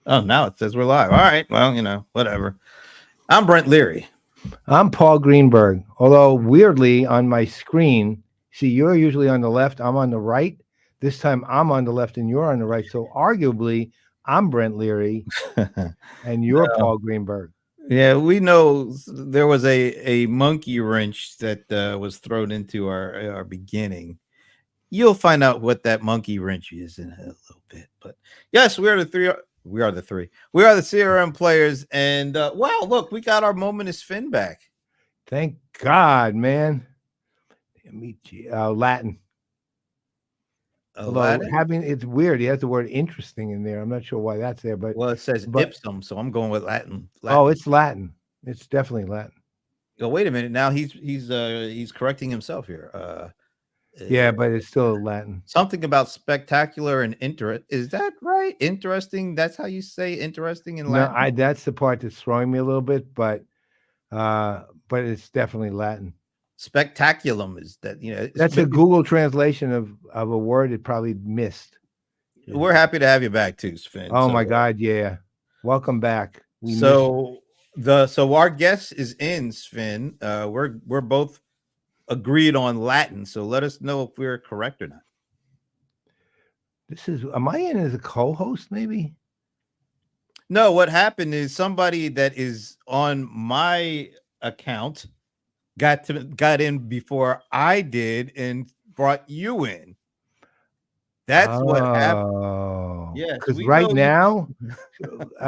Oh, now it says we're live. All right. Well, whatever. I'm Brent Leary. I'm Paul Greenberg. Although weirdly on my screen, see, you're usually on the left, I'm on the right. This time I'm on the left and you're on the right. So arguably, I'm Brent Leary and you're No. Paul Greenberg. Yeah, we know there was a monkey wrench that was thrown into our beginning. You'll find out what that monkey wrench is in a little bit. But yes, we are the three. We are the three. We are the CRM players. And wow, look, we got our moment is Finn back. Thank God, man. Latin. Although Latin? it's weird. He has the word interesting in there. I'm not sure why that's there, but Well, it says ipsum, so I'm going with Latin. Oh, it's Latin. It's definitely Latin. Oh, wait a minute. Now he's correcting himself here. Yeah, but it's still Latin. Something about spectacular and interest. Is that right? Interesting. That's how you say interesting in Latin. No, that's the part that's throwing me a little bit, but it's definitely Latin. Spectaculum is that, that's a Google translation of a word it probably missed. We're happy to have you back too, Sven. Oh my God, yeah. Welcome back. So our guest is in, Sven. We're both agreed on Latin, so let us know if we're correct or not. Am I in as a co-host, maybe? No, what happened is somebody that is on my account got in before I did and brought you in. That's what happened. Yeah, because right now,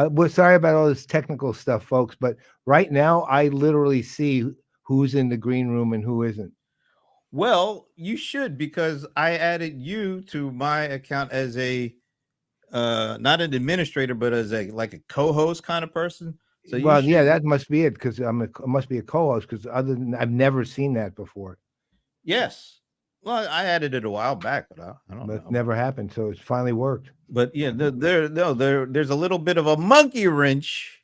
we're sorry about all this technical stuff, folks, but right now I literally see who's in the green room and who isn't. Well, you should, because I added you to my account as a not an administrator, but as a co-host kind of person. So yeah, that must be it, because I must be a co-host, because I've never seen that before. Yes. Well, I added it a while back, but I don't know. It never happened, so it's finally worked. But yeah, there's a little bit of a monkey wrench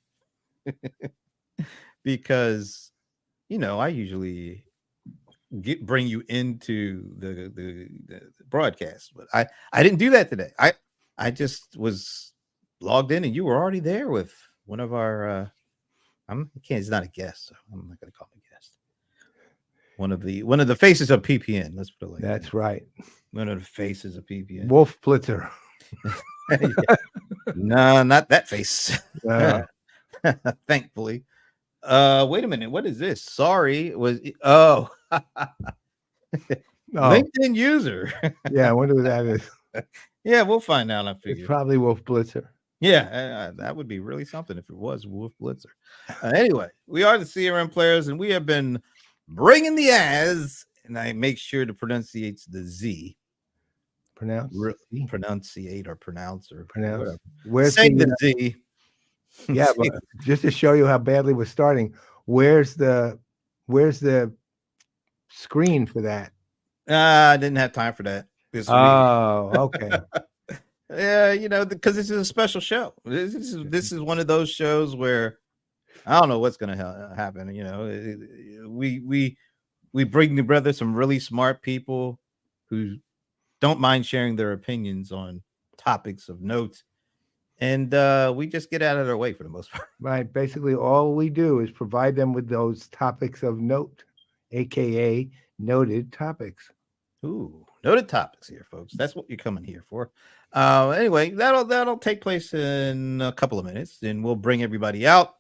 because I usually bring you into the broadcast, but I didn't do that today. I just was logged in and you were already there with one of our he's not a guest, so I'm not going to call him a guest. One of the faces of PPN. Let's put it like that's right. One of the faces of PPN. Wolf Blitzer. No, not that face. Thankfully. Wait a minute. What is this? Sorry. LinkedIn user. Yeah, I wonder who that is. Yeah, we'll find out. I figure it's probably Wolf Blitzer. Yeah, that would be really something if it was Wolf Blitzer. Anyway, we are the CRM players, and we have been bringing the ass, and I make sure to pronunciate the Z. Pronunciate or pronounce or pronounce. Where's say the Z? Yeah, but just to show you how badly we're starting, where's the screen for that? I didn't have time for that this week. Okay. Yeah, because this is a special show. This is one of those shows where I don't know what's going to happen. We bring together some really smart people who don't mind sharing their opinions on topics of note, and we just get out of their way for the most part. Right. Basically, all we do is provide them with those topics of note, aka noted topics. Ooh, noted topics here, folks. That's what you're coming here for. Anyway, that'll take place in a couple of minutes, and we'll bring everybody out,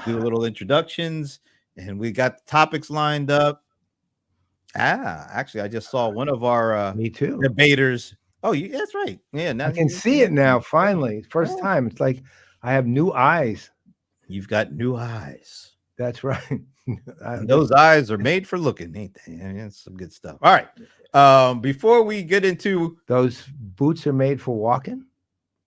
do a little introductions, and we got the topics lined up. Actually, I just saw one of our me too debaters. Oh, that's right. Yeah, now I can see it now. Finally, first time. It's like I have new eyes. You've got new eyes. That's right. Those eyes are made for looking, ain't they? That's some good stuff. All right. Before we get into those boots are made for walking.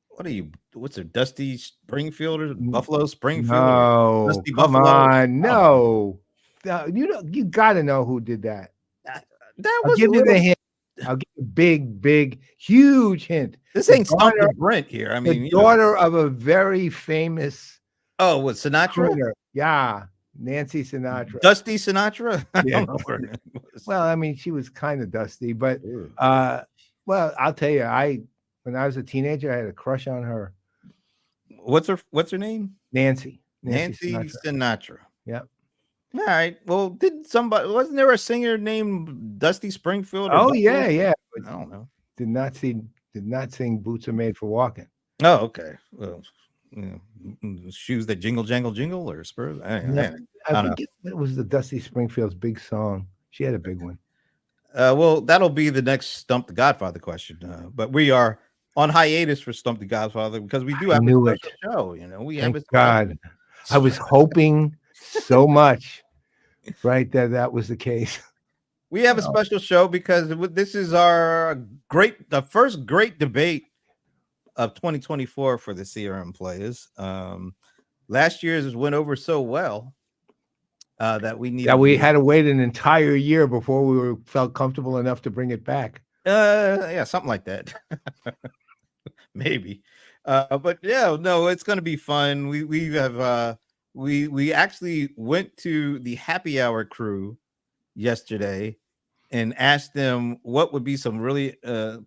What are you? What's a Dusty Springfield or Buffalo Springfield? No, Dusty come Buffalo? on, no. You got to know who did that. I'll give you the hint. I'll give you a big, huge hint. This ain't Stumping Brent here. I mean, the daughter of a very famous. Oh, what, Sinatra? Singer. Yeah, Nancy Sinatra. Dusty Sinatra? Yeah. Well, I mean, she was kind of dusty, but well, I'll tell you, when I was a teenager, I had a crush on her. What's her name? Nancy Nancy Sinatra. Sinatra. Yeah. All right. Well, wasn't there a singer named Dusty Springfield or Oh Buffalo? yeah. I don't know. Did not sing "Boots Are Made for Walking." Oh, okay. Well, shoes that jingle, jangle, jingle, or spurs. No, I don't know. forget what was the Dusty Springfield's big song. She had a big one. Well, that'll be the next Stump the Godfather question. But we are on hiatus for Stump the Godfather because we do I have a knew special it. show. We have Thank a God. I was hoping so much, right, that was the case. we have a Oh. special show because this is the first great debate of 2024 for the CRM Playaz. Last year's went over so well that we needed. Yeah, we had to wait an entire year before we felt comfortable enough to bring it back. Yeah, something like that. Maybe. But yeah, no, it's gonna be fun. We actually went to the happy hour crew yesterday and asked them what would be some really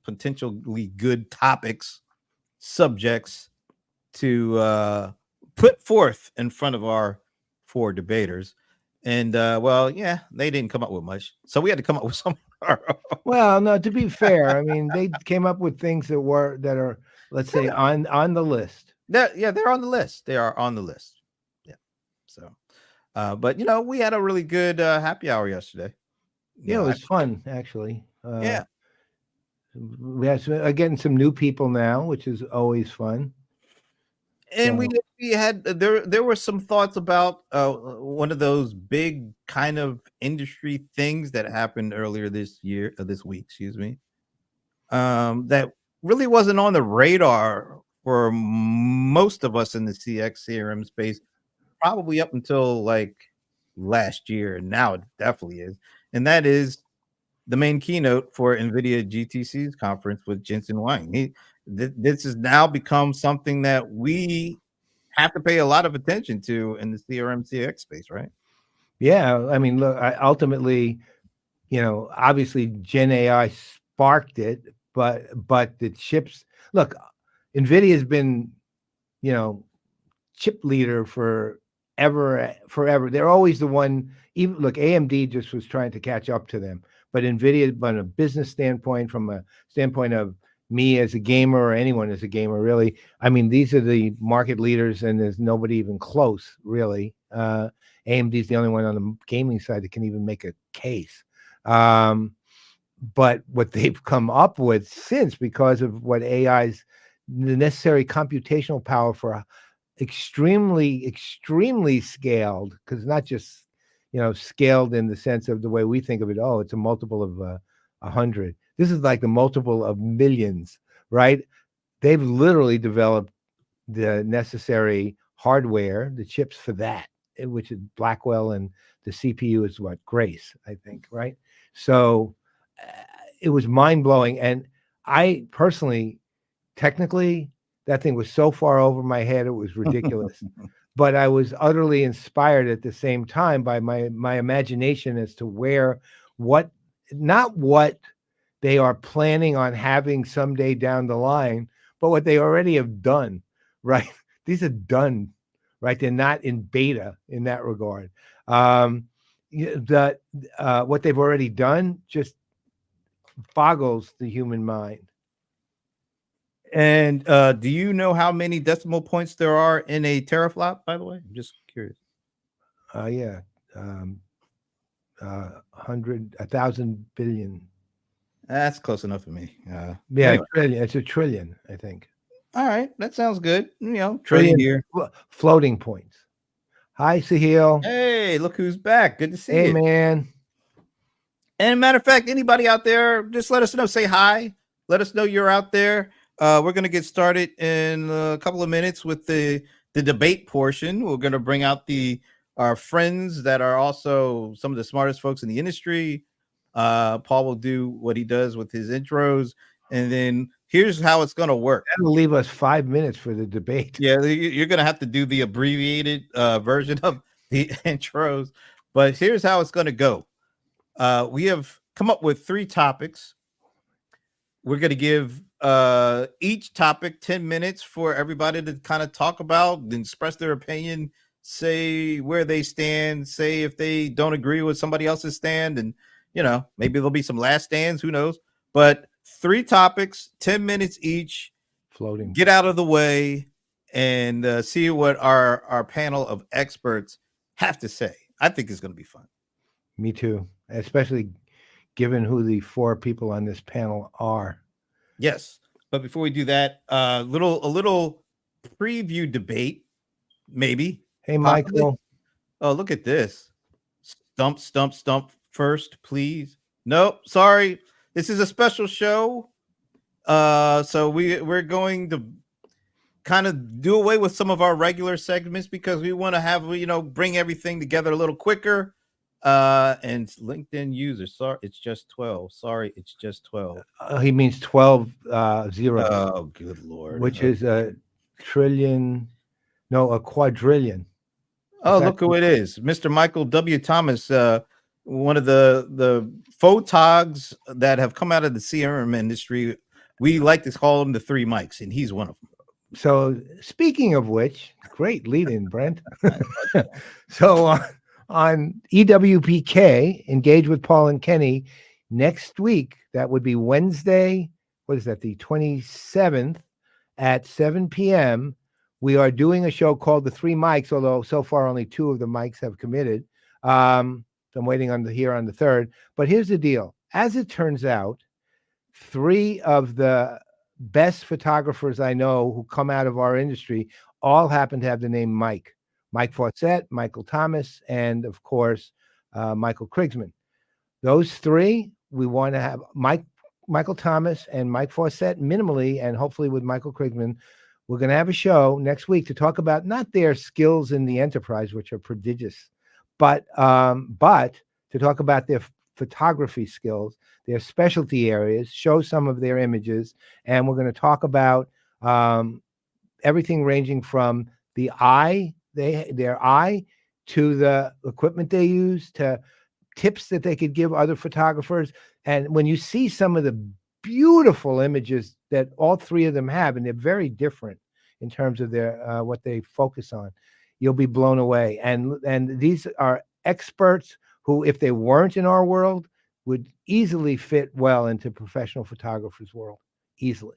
potentially good topics, subjects to put forth in front of our 4 debaters. And well, yeah, they didn't come up with much. So we had to come up with some. Well, no, to be fair, I mean, they came up with things that are, let's say, on the list. They're on the list. They are on the list. Yeah. So but we had a really good happy hour yesterday. Yeah, it was fun actually. Yeah. We had getting some new people now, which is always fun. And we had there were some thoughts about one of those big kind of industry things that happened earlier this week, excuse me. That really wasn't on the radar for most of us in the CRM space, probably up until like last year, and now it definitely is. And that is the main keynote for NVIDIA GTC's conference with Jensen Huang. This has now become something that we have to pay a lot of attention to in the CRM CX space, right? Yeah, I mean, look, ultimately, obviously Gen AI sparked it, but the chips. Look, NVIDIA has been, chip leader forever. They're always the one. Even look, AMD just was trying to catch up to them, but NVIDIA, from a business standpoint, from a standpoint of me as a gamer or anyone as a gamer, really, I mean, these are the market leaders, and there's nobody even close, really. AMD is the only one on the gaming side that can even make a case. But what they've come up with since, because of what AI's the necessary computational power for extremely scaled, because not just scaled in the sense of the way we think of it. Oh, it's a multiple of 100. This is like the multiple of millions, right? They've literally developed the necessary hardware, the chips for that, which is Blackwell, and the CPU is what, Grace, I think, right? So it was mind-blowing. And I personally, technically, that thing was so far over my head, it was ridiculous. But I was utterly inspired at the same time by my imagination as to not what they are planning on having someday down the line, but what they already have done, right? These are done, right? They're not in beta in that regard. What they've already done just boggles the human mind. And do you know how many decimal points there are in a teraflop, by the way? I'm just curious. Yeah. 1,000 billion. That's close enough for me. Yeah, anyway. trillion. It's a trillion, I think. All right, that sounds good. Trillion here. Floating points. Hi, Sahil. Hey, look who's back. Good to see you. Hey, man. And matter of fact, anybody out there, just let us know. Say hi. Let us know you're out there. We're going to get started in a couple of minutes with the debate portion. We're going to bring out our friends that are also some of the smartest folks in the industry. Paul will do what he does with his intros, and then here's how it's going to work. That'll leave us 5 minutes for the debate. Yeah, you're going to have to do the abbreviated version of the intros, but here's how it's going to go. We have come up with 3 topics. We're going to give each topic 10 minutes for everybody to kind of talk about and express their opinion, say where they stand, say if they don't agree with somebody else's stand, and maybe there'll be some last stands, who knows. But 3 topics, 10 minutes each, Floating. get out of the way and see what our panel of experts have to say. I think it's going to be fun. Me too, especially given who the 4 people on this panel are. Yes, but before we do that, a little preview debate, maybe. Hey, Possibly. Michael. Oh, look at this. Stump first, please. Nope, sorry. This is a special show. So we're going to kind of do away with some of our regular segments because we want to have, bring everything together a little quicker. And LinkedIn user, sorry, it's just 12. Sorry, it's just 12. He means 12 zeros. Oh, good Lord. Which is a quadrillion. Oh, look who it is. Mr. Michael W. Thomas, one of the photogs that have come out of the CRM industry. We like to call him the 3 mics, and he's one of them. So speaking of which, great lead in, Brent. So on EWPK, Engage with Paul and Kenny, next week, that would be Wednesday, what is that, the 27th at 7 p.m., we are doing a show called The 3 Mics, although so far only 2 of the mics have committed. So I'm waiting on the third. But here's the deal. As it turns out, 3 of the best photographers I know who come out of our industry all happen to have the name Mike. Mike Fawcett, Michael Thomas, and of course, Michael Krigsman. Those 3, we want to have Michael Thomas and Mike Fawcett minimally, and hopefully with Michael Krigsman. We're going to have a show next week to talk about not their skills in the enterprise, which are prodigious, but to talk about their photography skills, their specialty areas, show some of their images, and we're going to talk about everything ranging from the eye, their eye, to the equipment they use, to tips that they could give other photographers. And when you see some of the beautiful images that all 3 of them have, and they're very different in terms of their what they focus on, you'll be blown away. And these are experts who, if they weren't in our world, would easily fit well into professional photographers' world. Easily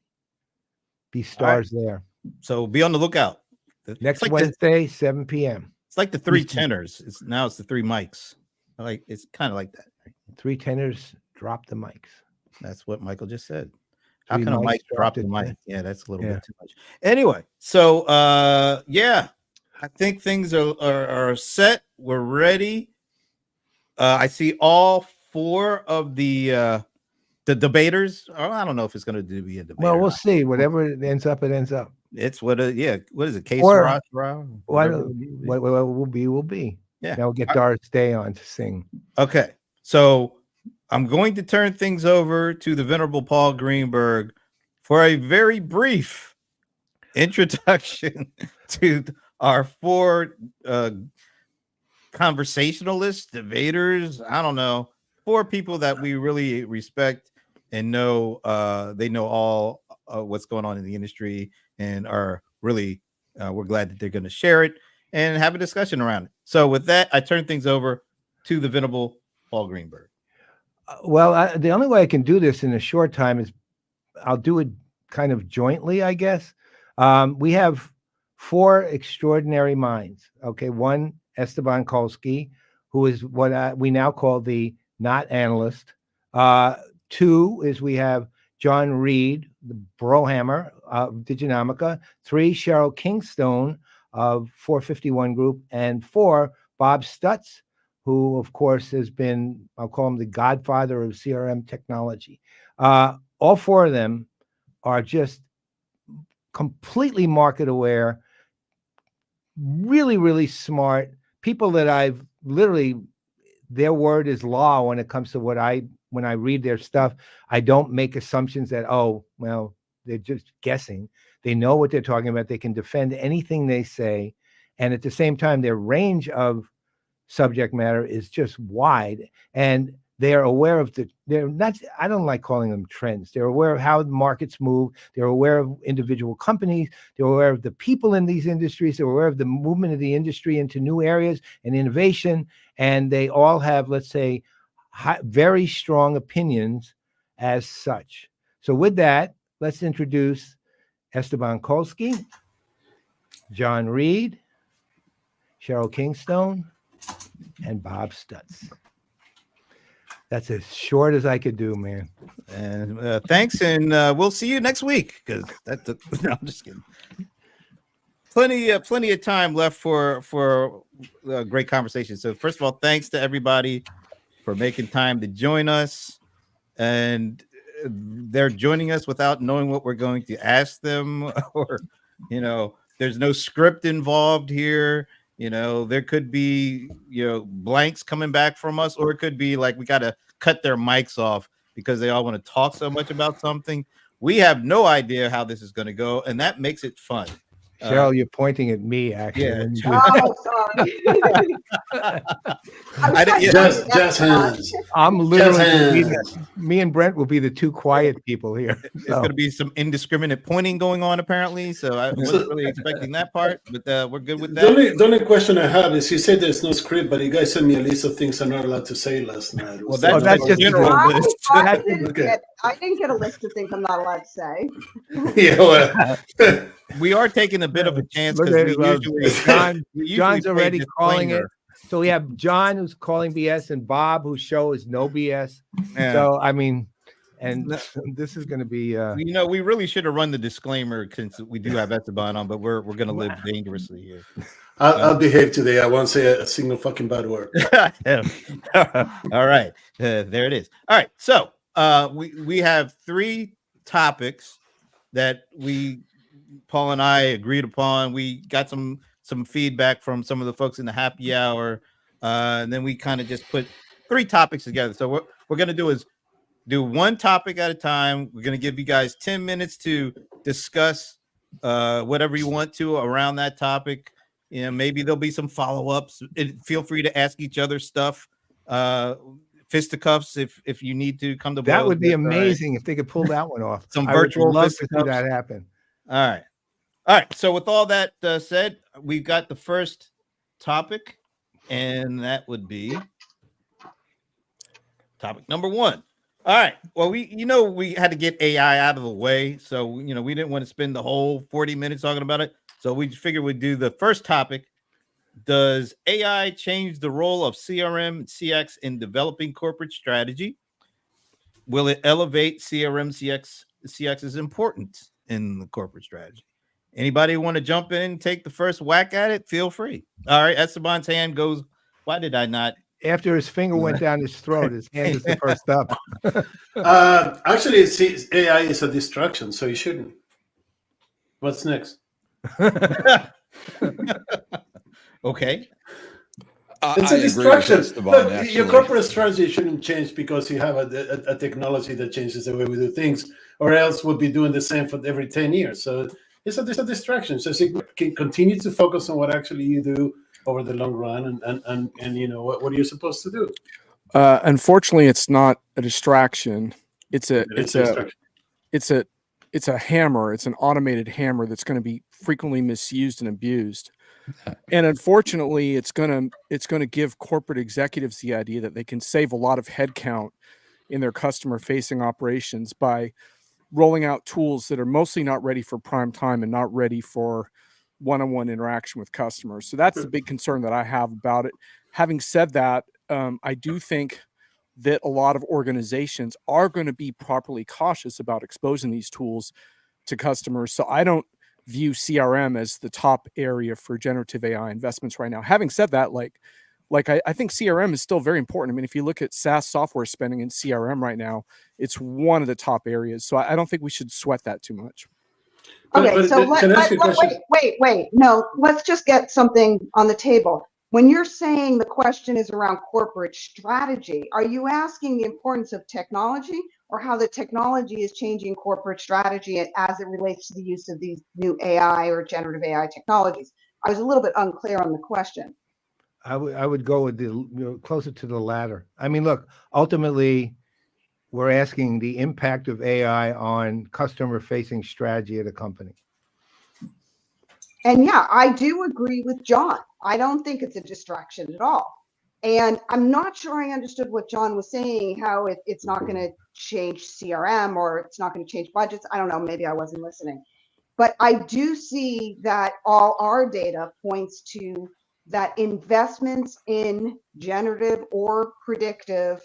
be stars there. So be on the lookout. Next Wednesday, 7 p.m. It's like the 3 tenors. It's the 3 mics. It's kind of like that. Right? 3 tenors drop the mics. That's what Michael just said. How can a mic drop the mic? Yeah, that's a little bit too much. Anyway, so I think things are set. We're ready. I see all 4 of the debaters. I don't know if it's going to be a debate. Well, we'll see. Whatever it ends up, it ends up. It's what is it? Case what will be. Yeah. Now we'll get Doris Day on to sing. Okay. So I'm going to turn things over to the Venerable Paul Greenberg for a very brief introduction to our 4 conversationalists, debaters. I don't know, 4 people that we really respect and know. They know all what's going on in the industry and are really, we're glad that they're going to share it and have a discussion around it. So with that, I turn things over to the Venerable Paul Greenberg. Well, the only way I can do this in a short time is I'll do it kind of jointly, I guess. We have 4 extraordinary minds. Okay, 1, Esteban Kolsky, who is what we now call the not analyst. 2 is we have John Reed, the Brohammer of Diginomica. 3, Sheryl Kingstone of 451 Group. And 4, Bob Stutz, who, of course, has been, I'll call him the godfather of CRM technology. All 4 of them are just completely market aware, really, really smart people that I've literally, their word is law when it comes to when I read their stuff. I don't make assumptions that, oh, well, they're just guessing. They know what they're talking about. They can defend anything they say. And at the same time, their range of subject matter is just wide. And They are aware of they're not, I don't like calling them trends. They're aware of how the markets move. They're aware of individual companies. They're aware of the people in these industries. They're aware of the movement of the industry into new areas and innovation. And they all have, let's say, very strong opinions as such. So with that, let's introduce Esteban Kolsky, John Reed, Sheryl Kingstone, and Bob Stutz. That's as short as I could do, man. And thanks, and we'll see you next week. Because that's no, I'm just kidding. Plenty of time left for a great conversation. So first of all, thanks to everybody for making time to join us, and they're joining us without knowing what we're going to ask them, or there's no script involved here. There could be, blanks coming back from us, or it could be like we got to cut their mics off because they all want to talk so much about something. We have no idea how this is going to go, and that makes it fun. Cheryl, you're pointing at me, actually. Yeah. Oh, sorry. Just hands. I'm literally, me and Brent will be the two quiet people here. There's going to be some indiscriminate pointing going on, apparently. So I wasn't really expecting that part, but we're good with that. The only question I have is, you said there's no script, but you guys sent me a list of things I'm not allowed to say last night. Well, that's just general list. I didn't get a list of things I'm not allowed to say. Yeah, well. We are taking a bit of a chance because John's already calling it. So we have John who's calling BS and Bob whose show is no BS. Yeah. So I mean, and this is going to be. We really should have run the disclaimer since we do have Esteban on, but we're going to live dangerously here. I'll behave today. I won't say a single fucking bad word. All right, there it is. All right, so we have 3 topics that Paul and I agreed upon. We got some feedback from some of the folks in the happy hour, and then we kind of just put 3 topics together. So what we're going to do is do one topic at a time. We're going to give you guys 10 minutes to discuss whatever you want to around that topic. Maybe there'll be some follow-ups. Feel free to ask each other stuff. Fisticuffs if you need to come to. That would be amazing if they could pull that one off. Some virtual. I would love to see that happen. All right. So with all that said, we've got the first topic, and that would be topic number 1. All right. Well, we had to get AI out of the way, so we didn't want to spend the whole 40 minutes talking about it. So we figured we'd do the first topic. Does AI change the role of CRM and CX in developing corporate strategy? Will it elevate CRM CX's importance in the corporate strategy? Anybody want to jump in and take the first whack at it? Feel free. All right, Esteban's hand goes. Why did I not? After his finger went down his throat, his hand is the first up. Actually, AI is a distraction, so you shouldn't. What's next? Okay. It's a distraction. Look, your corporate strategy shouldn't change because you have a technology that changes the way we do things, or else we'll be doing the same for every 10 years. So it's a distraction. So you can continue to focus on what actually you do over the long run, and what are you supposed to do? Unfortunately, it's not a distraction. It's a hammer. It's an automated hammer that's going to be frequently misused and abused. And unfortunately, it's going to give corporate executives the idea that they can save a lot of headcount in their customer-facing operations by rolling out tools that are mostly not ready for prime time and not ready for one-on-one interaction with customers. So that's the big concern that I have about it. Having said that, I do think that a lot of organizations are going to be properly cautious about exposing these tools to customers. So I don't view CRM as the top area for generative AI investments right now. Having said that, I think CRM is still very important. I mean, if you look at SaaS software spending in CRM right now, it's one of the top areas. So I don't think we should sweat that too much. Okay, so wait. No, let's just get something on the table. When you're saying the question is around corporate strategy, are you asking the importance of technology or how the technology is changing corporate strategy as it relates to the use of these new AI or generative AI technologies? I was a little bit unclear on the question. I would go with the closer to the latter. I mean, look, ultimately, we're asking the impact of AI on customer-facing strategy at a company. And yeah, I do agree with John. I don't think it's a distraction at all. And I'm not sure I understood what John was saying, how it's not going to change CRM or it's not going to change budgets. I don't know. Maybe I wasn't listening. But I do see that all our data points to that investments in generative or predictive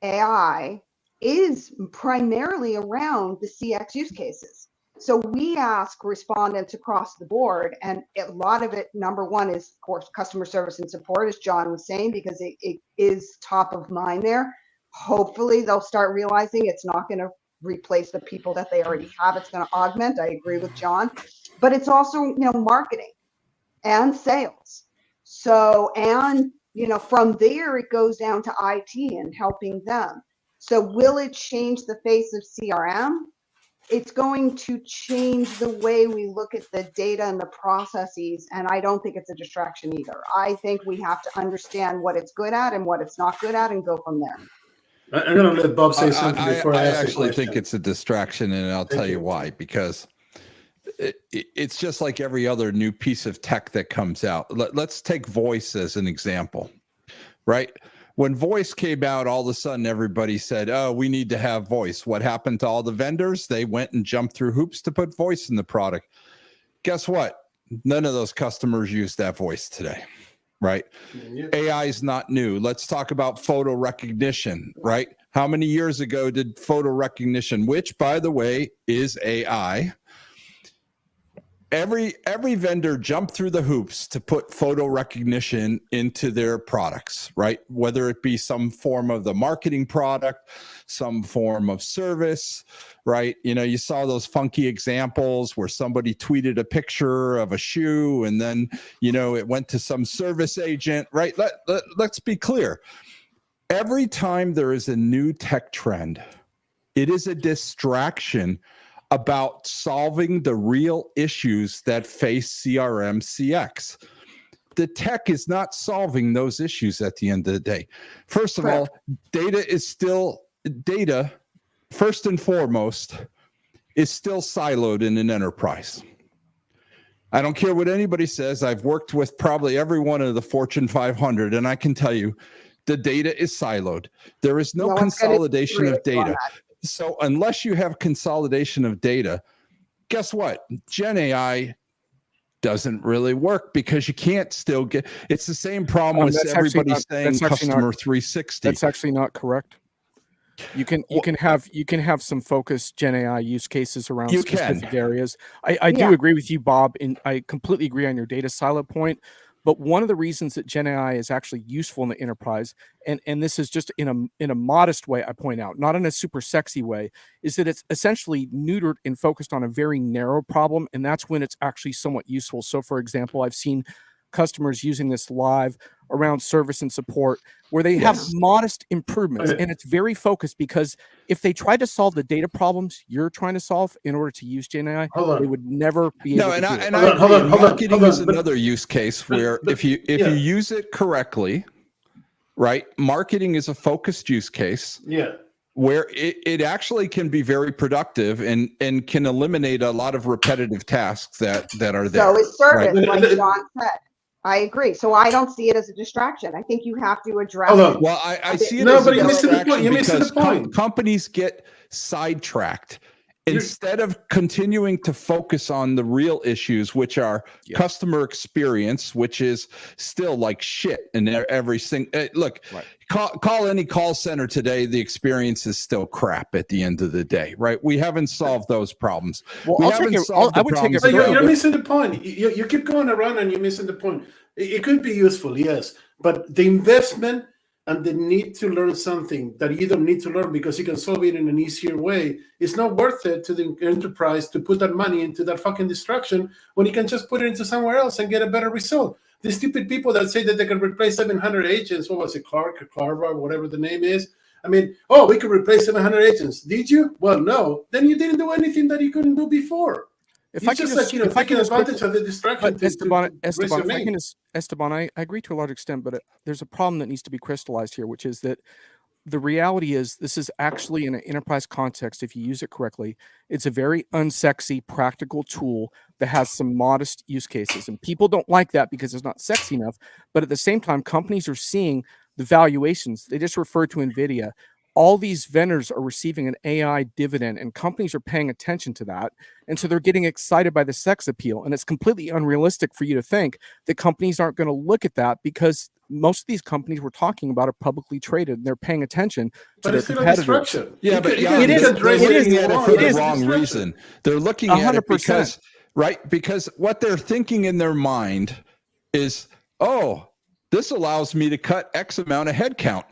AI is primarily around the CX use cases. So we ask respondents across the board, and a lot of it, number one, is of course customer service and support, as John was saying, because it is top of mind there. Hopefully they'll start realizing it's not going to replace the people that they already have. It's going to augment. I agree with John, but it's also, marketing and sales. So, and, from there, it goes down to IT and helping them. So will it change the face of CRM? It's going to change the way we look at the data and the processes. And I don't think it's a distraction either. I think we have to understand what it's good at and what it's not good at and go from there. I'm going to let Bob say something before I actually think it's a distraction, and I'll tell you why. Because it's just like every other new piece of tech that comes out. Let's take voice as an example, right? When voice came out, all of a sudden everybody said, oh, we need to have voice. What happened to all the vendors? They went and jumped through hoops to put voice in the product. Guess what? None of those customers use that voice today, right? Yeah. AI is not new. Let's talk about photo recognition, right? How many years ago did photo recognition, which by the way is AI, every vendor jumped through the hoops to put photo recognition into their products, right? Whether it be some form of the marketing product, some form of service, right? You saw those funky examples where somebody tweeted a picture of a shoe and then, it went to some service agent, right? Let's be clear. Every time there is a new tech trend, it is a distraction about solving the real issues that face CRM CX. The tech is not solving those issues at the end of the day. First of all, data, first and foremost, is still siloed in an enterprise. I don't care what anybody says. I've worked with probably every one of the Fortune 500, and I can tell you the data is siloed. There is no consolidation of data. So unless you have consolidation of data, guess what? Gen AI doesn't really work because you can't still get, it's the same problem as everybody saying customer 360. That's actually not correct. You can have some focused Gen AI use cases around specific areas. I do agree with you, Bob, and I completely agree on your data silo point. But one of the reasons that Gen AI is actually useful in the enterprise, and this is just in a modest way, I point out, not in a super sexy way, is that it's essentially neutered and focused on a very narrow problem, and that's when it's actually somewhat useful. So, for example, I've seen customers using this live around service and support where they have modest improvements, and it's very focused because if they try to solve the data problems you're trying to solve in order to use Gen AI, they would never be able to do it. Hold on. Marketing is another use case where if you use it correctly, right? Marketing is a focused use case. Yeah. Where it actually can be very productive and can eliminate a lot of repetitive tasks that are there. So is service, right? Like John said. I agree. So I don't see it as a distraction. I think you have to address it. Well, I see it as a distraction because companies get sidetracked. Instead of continuing to focus on the real issues, which are customer experience, which is still like shit in every single look. Right. Call any call center today. The experience is still crap at the end of the day, right? We haven't solved those problems. Well, you're missing the point. You keep going around and you're missing the point. It could be useful, yes, but the investment and the need to learn something that you don't need to learn because you can solve it in an easier way, it's not worth it to the enterprise to put that money into that fucking distraction when you can just put it into somewhere else and get a better result. The stupid people that say that they can replace 700 agents, what was it, Clark or Carver, whatever the name is. I mean, we could replace 700 agents. Did you? Well, no. Then you didn't do anything that you couldn't do before. If It's I could just just, like, if I taking could just advantage quickly, of the distraction but Esteban, raise your if I can name. just, Esteban, I agree to a large extent, but there's a problem that needs to be crystallized here, which is that the reality is this is actually in an enterprise context. If you use it correctly, it's a very unsexy, practical tool that has some modest use cases, and people don't like that because it's not sexy enough. But at the same time, companies are seeing the valuations. They just referred to NVIDIA. All these vendors are receiving an AI dividend, and companies are paying attention to that. And so they're getting excited by the sex appeal. And it's completely unrealistic for you to think that companies aren't going to look at that, because most of these companies we're talking about are publicly traded and they're paying attention to their competitors. Yeah, but it is they're looking at it for the is wrong reason. They're looking at it 100%. because what they're thinking in their mind is, oh, this allows me to cut X amount of headcount.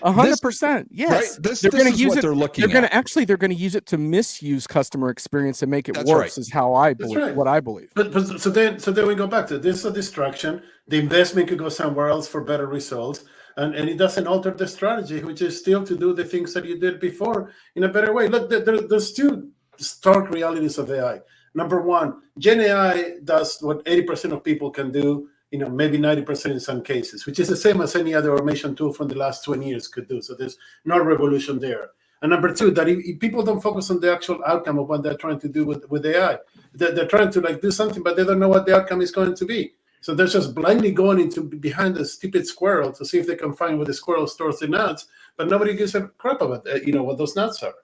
100%. Yes. Right? They're going to use it. They're looking They're going at. to actually, they're going to use it to misuse customer experience and make it That's worse, right. is how I believe, right. what I believe. But so then we go back to this is a distraction. The investment could go somewhere else for better results. And it doesn't alter the strategy, which is still to do the things that you did before in a better way. Look, there's two stark realities of AI. Number one, Gen AI does what 80% of people can do, maybe 90% in some cases, which is the same as any other automation tool from the last 20 years could do. So there's no revolution there. And number two, that if people don't focus on the actual outcome of what they're trying to do with AI, they're trying to do something, but they don't know what the outcome is going to be. So they're just blindly going into behind the stupid squirrel to see if they can find where the squirrel stores the nuts, but nobody gives a crap about what those nuts are.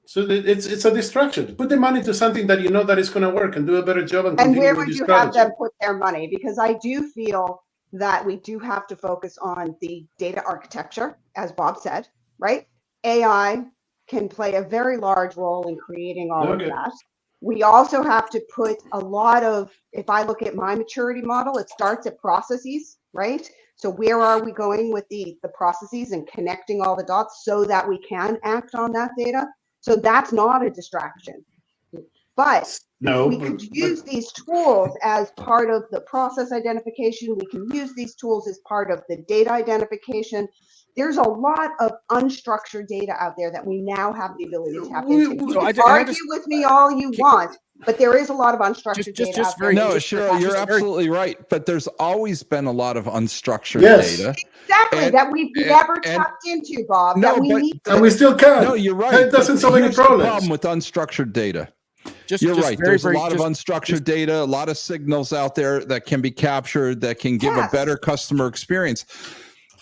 So it's a distraction. Put the money to something that that is going to work and do a better job. And where would you have them put their money? Because I do feel that we do have to focus on the data architecture, as Bob said, right? AI can play a very large role in creating all of that. We also have to put a lot of, if I look at my maturity model, it starts at processes, right? So where are we going with the processes and connecting all the dots so that we can act on that data? So that's not a distraction. But we could use these tools as part of the process identification. We can use these tools as part of the data identification. There's a lot of unstructured data out there that we now have the ability to tap into. You can argue with me all you want, but there is a lot of unstructured data out there. No, Sheryl, you're absolutely right. But there's always been a lot of unstructured data. Exactly, that we've never tapped into, Bob. No, and we still can. No, you're right. It doesn't solve any problems. The problem with unstructured data. You're right. There's a lot of unstructured data, a lot of signals out there that can be captured, that can give a better customer experience.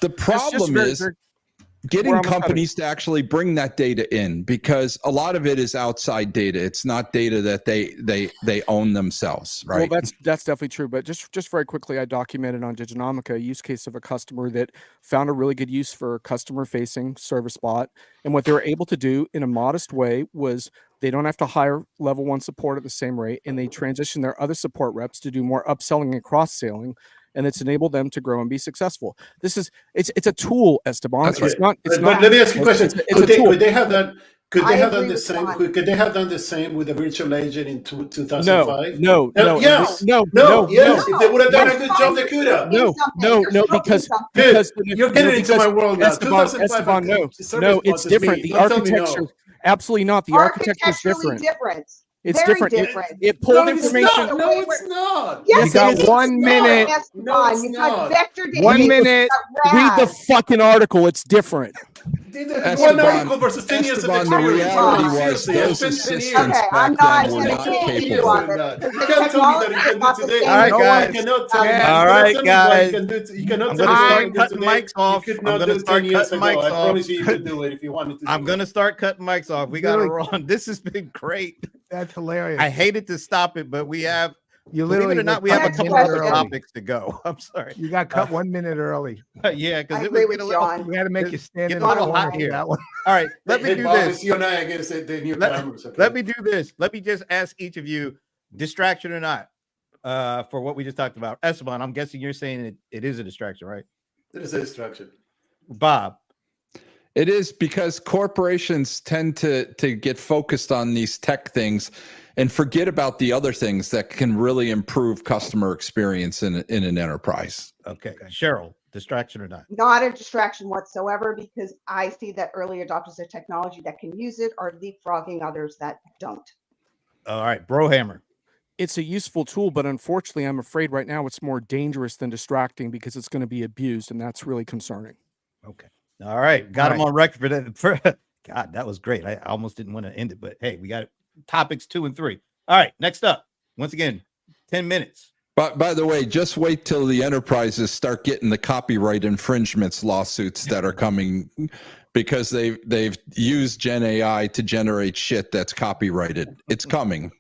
The problem is getting companies to actually bring that data in, because a lot of it is outside data. It's not data that they own themselves, right? Well, that's definitely true. But just very quickly, I documented on Diginomica a use case of a customer that found a really good use for customer-facing service bot. And what they were able to do in a modest way was they don't have to hire level 1 support at the same rate, and they transition their other support reps to do more upselling and cross-selling. And it's enabled them to grow and be successful. It's a tool, Esteban. That's right. But let me ask you a question. Could they have that? Could they have done the same? Could they have done the same with the virtual agent in 2005? No. Yes. No. Yes. If they would have done a good job, they could have. No. Because you're getting into my world now. Esteban, no, it's different. The architecture, absolutely not. The architecture is different. It's different. It pulled information. No, it's not. Yes, you got 1 minute. No, it's not. Vector data. 1 minute. Read the fucking article. It's different. One article versus 10 years of Esteban, the reality was those assistants back then were not capable. You can't tell me that you can do today. All right, guys. All right, guys. You cannot I'm tell gonna me start cutting mics off. You could I'm not gonna do start 10 years cutting ago. mics I off. promise you could do it if you wanted to. I'm gonna start cutting mics off. We gotta run. This has been great. That's hilarious. I hated to stop it, but we have, You believe literally it or not, we got have a cut couple 1 minute other early. topics to go. I'm sorry. You got cut 1 minute early. Yeah, because I it was agree with getting a little. John. We had to make you stand Get in a little the hot corner for here. that one. All right, let me do this. You and I against the new cameras. Okay? Let me do this. Let me just ask each of you, distraction or not, for what we just talked about. Esteban, I'm guessing you're saying it is a distraction, right? It is a distraction. Bob. It is, because corporations tend to get focused on these tech things and forget about the other things that can really improve customer experience in an enterprise. Okay. Sheryl, distraction or not? Not a distraction whatsoever, because I see that early adopters of technology that can use it are leapfrogging others that don't. All right, Brohammer. It's a useful tool, but unfortunately, I'm afraid right now it's more dangerous than distracting because it's going to be abused, and that's really concerning. Okay. All right. Got him on record for that. God, that was great. I almost didn't want to end it, but hey, we got topics 2 and 3. All right. Next up, once again, 10 minutes. But by the way, just wait till the enterprises start getting the copyright infringements lawsuits that are coming, because they've used Gen AI to generate shit that's copyrighted. It's coming.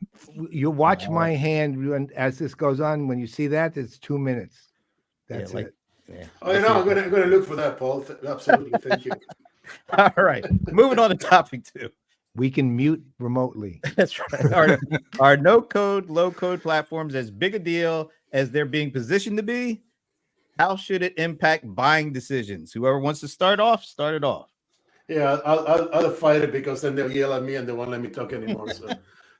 You watch my hand as this goes on. When you see that, it's 2 minutes. That's it. Yeah. Oh, you know, I'm gonna look for that, Paul. Absolutely, thank you. All right, moving on to topic 2. We can mute remotely. That's right. Are no-code, low-code platforms as big a deal as they're being positioned to be? How should it impact buying decisions? Whoever wants to start it off. Yeah, I'll fight it, because then they'll yell at me and they won't let me talk anymore. So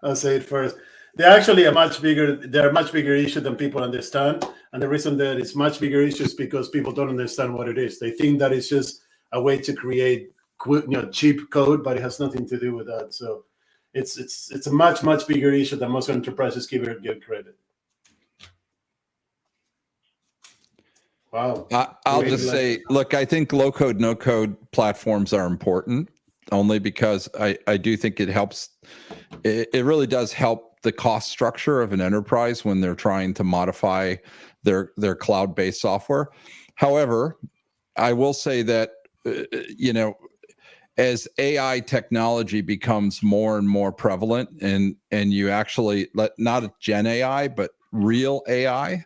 I'll say it first. They're actually a much bigger issue than people understand. And the reason that it's much bigger issue is because people don't understand what it is. They think that it's just a way to create cheap code, but it has nothing to do with that. So it's a much bigger issue than most enterprises give credit. Wow. I'll just say, look, I think low code, no code platforms are important, only because I do think it helps. It really does help the cost structure of an enterprise when they're trying to modify their cloud-based software. However, I will say that, as AI technology becomes more and more prevalent, and you actually not Gen AI, but real AI,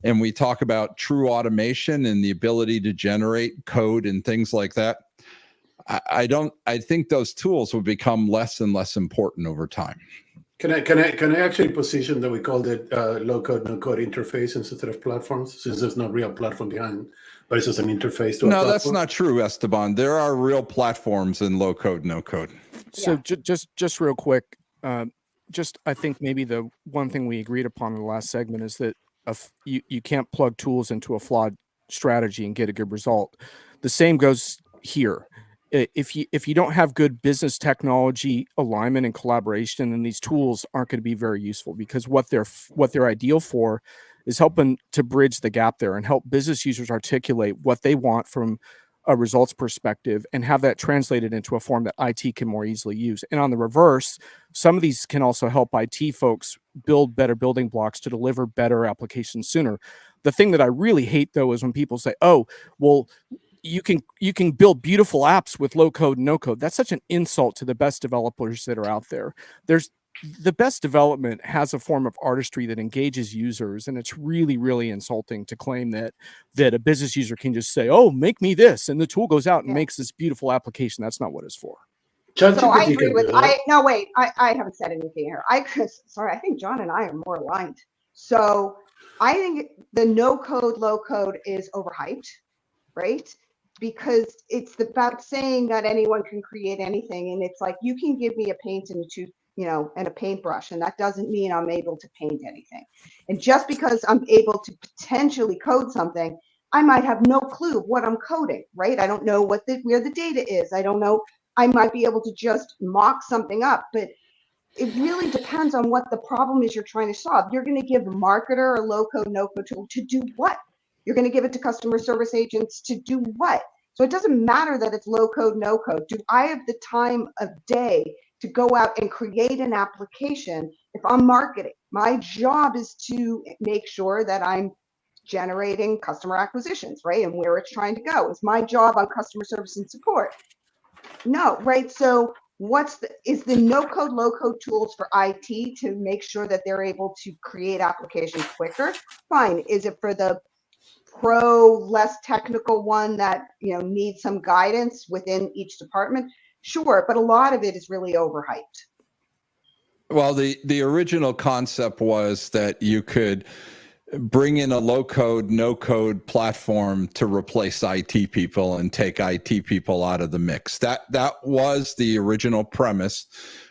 and we talk about true automation and the ability to generate code and things like that, I think those tools will become less and less important over time. Can I actually position that we call it low code, no code interface instead of platforms, since there's no real platform behind, but it's just an interface to a platform? That's not true, Esteban. There are real platforms in low code, no code. So just real quick, I think maybe the one thing we agreed upon in the last segment is that you can't plug tools into a flawed strategy and get a good result. The same goes here. If you don't have good business technology alignment and collaboration, then these tools aren't going to be very useful, because what they're ideal for is helping to bridge the gap there and help business users articulate what they want from a results perspective and have that translated into a form that IT can more easily use. And on the reverse, some of these can also help IT folks build better building blocks to deliver better applications sooner. The thing that I really hate, though, is when people say, oh, well, you can build beautiful apps with low code and no code. That's such an insult to the best developers that are out there. The best development has a form of artistry that engages users, and it's really, really insulting to claim that a business user can just say, oh, make me this, and the tool goes out and makes this beautiful application. That's not what it's for. So I agree with I haven't said anything here. I think John and I are more aligned. So I think the no code, low code is overhyped, right? Because it's about saying that anyone can create anything, and it's like, you can give me a paint and and a paintbrush, and that doesn't mean I'm able to paint anything. And just because I'm able to potentially code something, I might have no clue what I'm coding, right? I don't know where the data is. I don't know. I might be able to just mock something up, but it really depends on what the problem is you're trying to solve. You're going to give a marketer a low code, no code tool to do what? You're going to give it to customer service agents to do what? So it doesn't matter that it's low code, no code. Do I have the time of day to go out and create an application if I'm marketing? My job is to make sure that I'm generating customer acquisitions, right? And where it's trying to go. It's my job on customer service and support. No, right? So is the no code, low code tools for IT to make sure that they're able to create applications quicker? Fine. Is it for the pro, less technical one that needs some guidance within each department? Sure, but a lot of it is really overhyped. Well, the original concept was that you could bring in a low code, no code platform to replace IT people and take IT people out of the mix. That was the original premise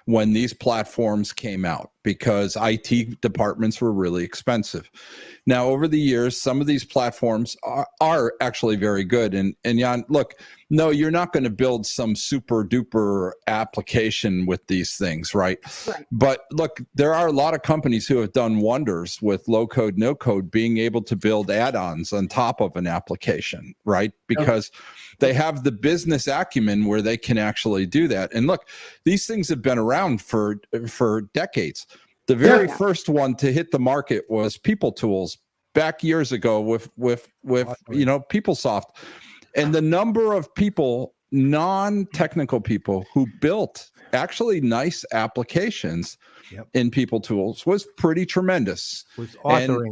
when these platforms came out. because IT departments were really expensive. Now, over the years, some of these platforms are actually very good. And Jan, look, no, you're not going to build some super duper application with these things, right? But look, there are a lot of companies who have done wonders with low code, no code, being able to build add-ons on top of an application, right? Because they have the business acumen where they can actually do that. And look, these things have been around for decades. The very first one to hit the market was People Tools back years ago with PeopleSoft, and the number of people, non-technical people, who built actually nice applications in People Tools was pretty tremendous. Was authoring.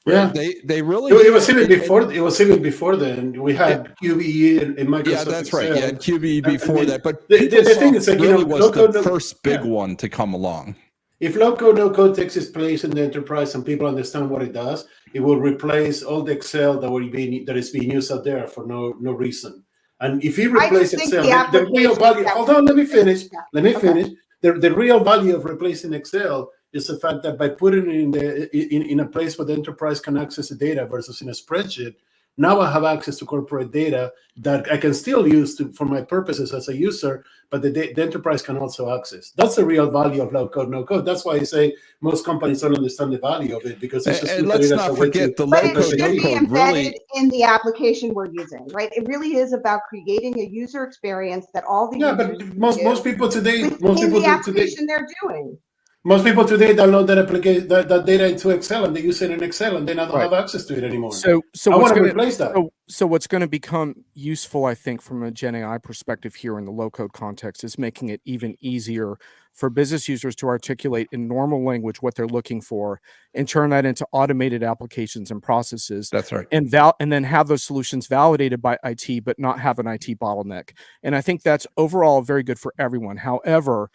They really. It was even before. It was even before then. We had QBE and Microsoft. Yeah, that's Excel. right. Yeah, QBE before that. But the thing is, like, really was the first big one to come along. If low code, no code takes its place in the enterprise and people understand what it does, it will replace all the Excel that is being used out there for no reason. And if you replace Excel, the real value. Hold on, let me finish. The real value of replacing Excel is the fact that by putting it in a place where the enterprise can access the data versus in a spreadsheet, now I have access to corporate data that I can still use for my purposes as a user, but the enterprise can also access. That's the real value of low code, no code. That's why I say most companies don't understand the value of it, because it's just. And let's not forget the low code, no code. But it should be embedded in the application we're using, right? It really is about creating a user experience that all the but most people today, they're doing. Most people today download that application, that data into Excel, and they use it in Excel, and they don't have access to it anymore. So I want to replace that. So what's going to become useful, I think, from a Gen AI perspective here in the low code context, is making it even easier for business users to articulate in normal language what they're looking for and turn that into automated applications and processes. That's right. And then have those solutions validated by IT, but not have an IT bottleneck. And I think that's overall very good for everyone. However,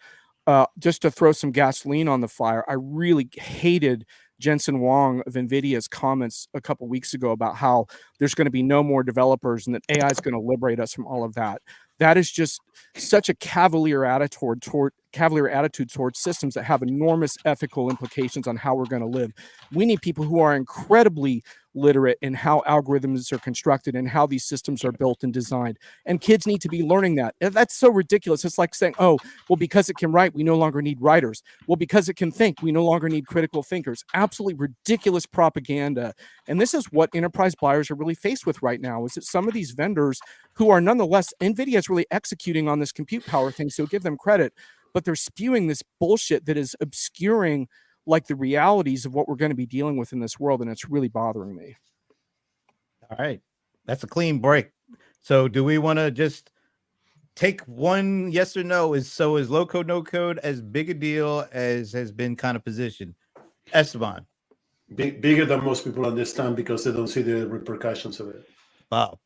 just to throw some gasoline on the fire, I really hated Jensen Huang of NVIDIA's comments a couple of weeks ago about how there's going to be no more developers and that AI is going to liberate us from all of that. That is just such a cavalier attitude towards systems that have enormous ethical implications on how we're going to live. We need people who are incredibly literate in how algorithms are constructed and how these systems are built and designed. And kids need to be learning that. That's so ridiculous. It's like saying, oh, well, because it can write, we no longer need writers. Well, because it can think, we no longer need critical thinkers. Absolutely ridiculous propaganda. And this is what enterprise buyers are really faced with right now, is that some of these vendors who are nonetheless, NVIDIA is really executing on this compute power thing, so give them credit, but they're spewing this bullshit that is obscuring like the realities of what we're going to be dealing with in this world, and it's really bothering me. All right, that's a clean break. So do we want to just take one yes or no? Is low code, no code as big a deal as has been kind of positioned? Esteban. Bigger than most people understand because they don't see the repercussions of it. Wow.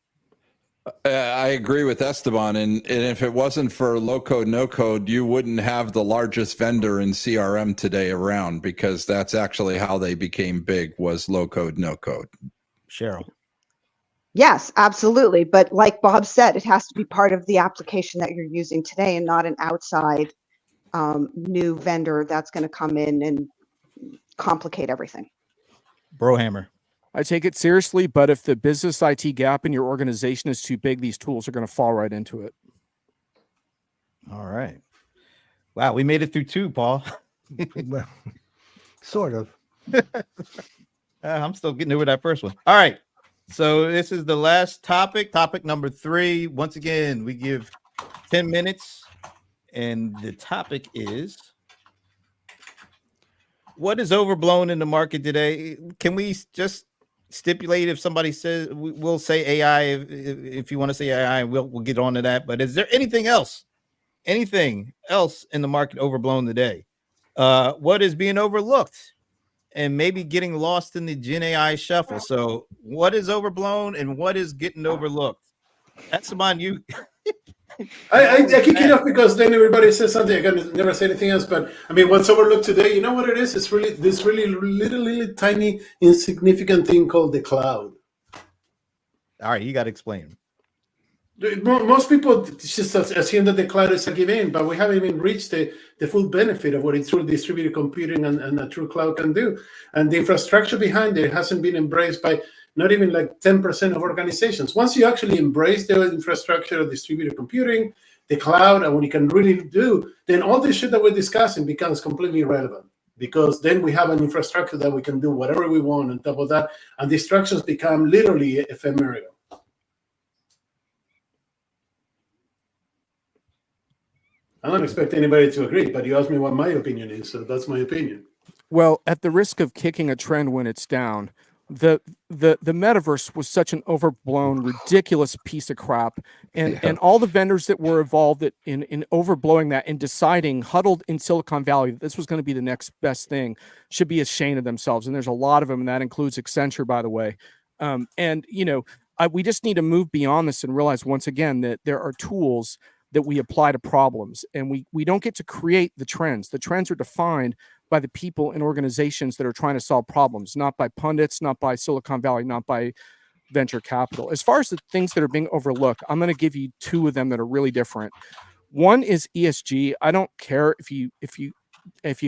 I agree with Esteban, and if it wasn't for low code, no code, you wouldn't have the largest vendor in CRM today around, because that's actually how they became big, was low code, no code. Sheryl. Yes, absolutely. But like Bob said, it has to be part of the application that you're using today and not an outside new vendor that's going to come in and complicate everything. Brohammer. I take it seriously, but if the business IT gap in your organization is too big, these tools are going to fall right into it. All right. Wow, we made it through two, Paul. Well, sort of. I'm still getting over that first one. All right. So this is the last topic, topic number 3. Once again, we give 10 minutes, and the topic is, what is overblown in the market today? Can we just stipulate if somebody says, we'll say AI, if you want to say AI, we'll get on to that. But is there anything else in the market overblown today? What is being overlooked and maybe getting lost in the Gen AI shuffle? So what is overblown and what is getting overlooked? That's about you. I kick it off because then everybody says something. I can never say anything else. But I mean, what's overlooked today? You know what it is? It's really this really little tiny insignificant thing called the cloud. All right, you got to explain. Most people just assume that the cloud is a given, but we haven't even reached the full benefit of what a true distributed computing and a true cloud can do. And the infrastructure behind it hasn't been embraced by not even like 10% of organizations. Once you actually embrace the infrastructure of distributed computing, the cloud, and what you can really do, then all the shit that we're discussing becomes completely irrelevant. Because then we have an infrastructure that we can do whatever we want on top of that, and distractions become literally ephemeral. I don't expect anybody to agree, but you asked me what my opinion is, so that's my opinion. Well, at the risk of kicking a trend when it's down, the metaverse was such an overblown, ridiculous piece of crap, and all the vendors that were involved in overblowing that and deciding, huddled in Silicon Valley, that this was going to be the next best thing, should be ashamed of themselves. And there's a lot of them, and that includes Accenture, by the way. And we just need to move beyond this and realize once again that there are tools that we apply to problems, and we don't get to create the trends. The trends are defined by the people and organizations that are trying to solve problems, not by pundits, not by Silicon Valley, not by venture capital. As far as the things that are being overlooked, I'm going to give you two of them that are really different. One is ESG. I don't care if you